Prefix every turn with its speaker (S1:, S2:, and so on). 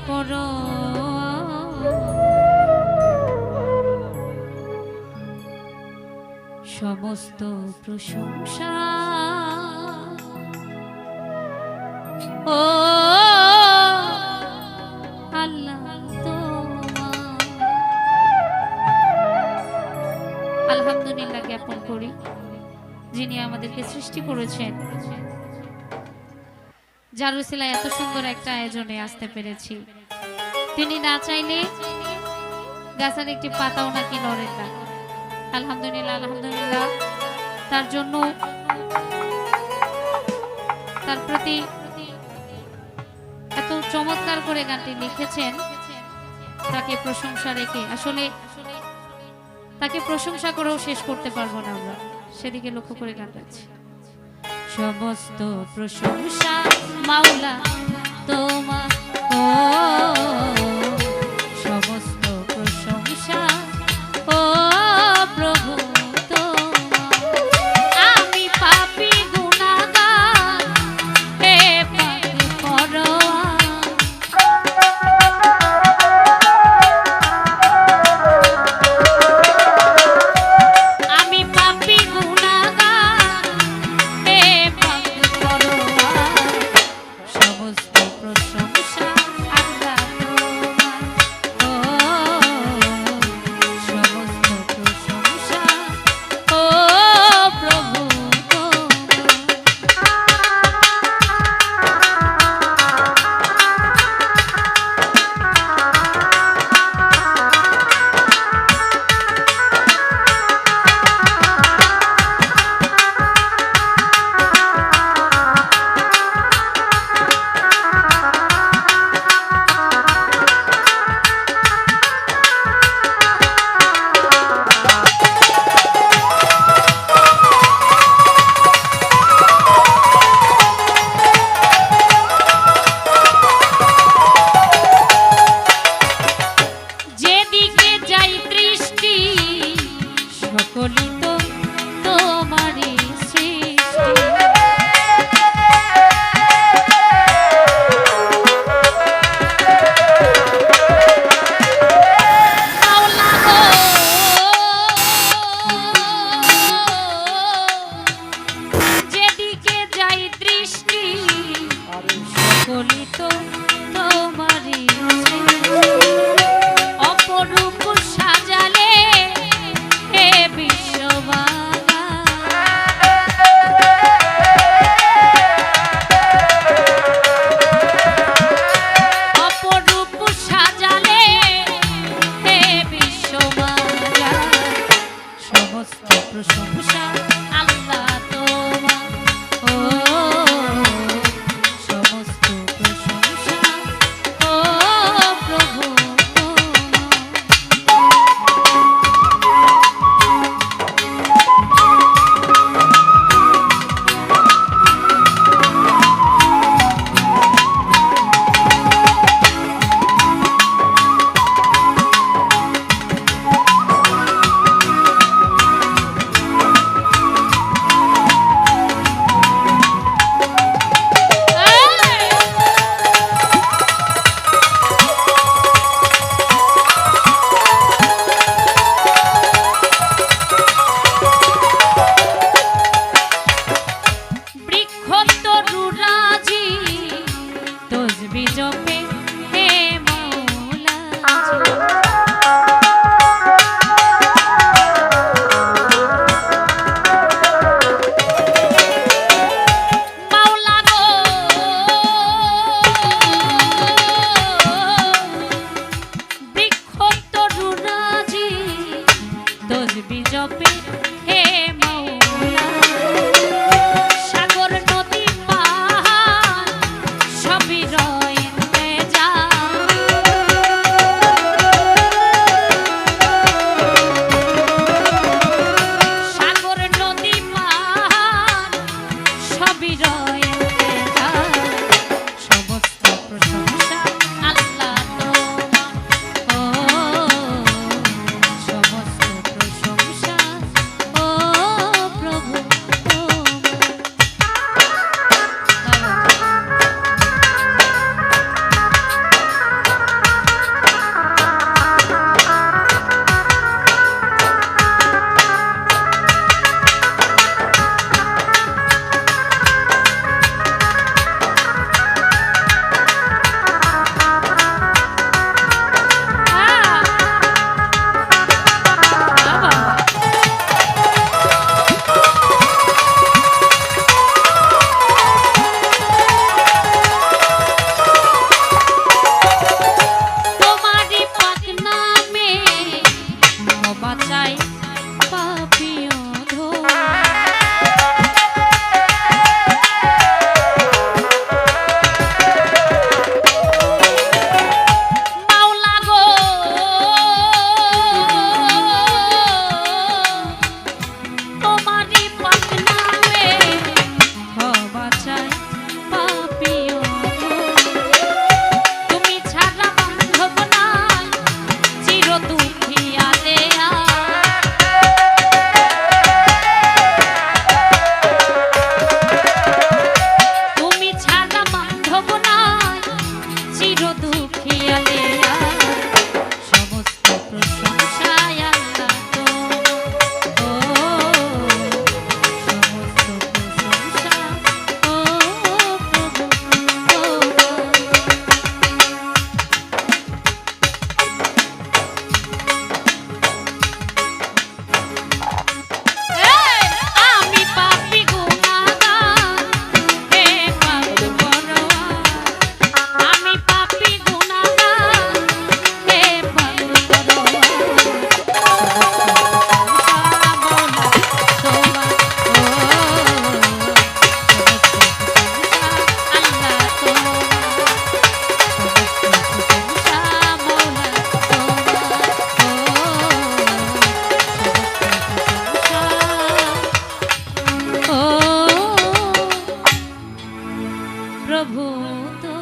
S1: করো সমস্ত প্রশংসা ও আল্লাহ তোমার। আলহামদুলিল্লাহ জ্ঞাপন করি যিনি আমাদেরকে সৃষ্টি করেছেন, যার উসিলায় এত সুন্দর একটা আয়োজনে আসতে পেরেছি। তিনি না চাইলে গাছের একটি পাতাও নাকি নড়ে না। আলহামদুলিল্লাহ আলহামদুলিল্লাহ। তার জন্য তার প্রতি এত চমৎকার করে গানটি লিখেছেন, তাকে প্রশংসা রেখে আসলে তাকে প্রশংসা করেও শেষ করতে পারবো না আমরা, সেদিকে লক্ষ্য করে গান গাচ্ছি। সমস্ত প্রশংসা মাওলা তোমার, ও সমস্ত প্রশংসা ও প্রভু তোমার। আমি পাপী গুনাহগার, হে পাপী পরোয়ার। আমি পাপী গুনাহগার, হে পাপী পরোয়ার। সমস্ত প্রশংসা আল্লাহ তোমার, ও সমস্ত প্রশংসা ও প্রভু যেদিকে যাই দৃষ্টি সকলই তো তোমারই সৃষ্টি। মাওলা গো, যেদিকে যাই দৃষ্টি সকলই তো তোমারই সৃষ্টি। অপরূপ সাজালে হে বিশ্ববালা, অপরূপ সাজালে হে বিশ্ববালা। সমস্ত প্রশংসা আল্লাহ তোমার, ও সমস্ত প্রশংসা ও প্রভু তরুরাজি তসবি জপে হে মাওলাজি। মাওলা গো, বৃক্ষ তরুরাজি তসবি জপে হে মাওলা। সাগর নদী পাহাড় সবই রয়েছে যা। সাগর নদী পাহাড় সবই রয়েছে যা। সমস্ত প্রশংসা আল্লাহ তোমার, ও সমস্ত প্রশংসা ও প্রভু তোমার। প্রভু তো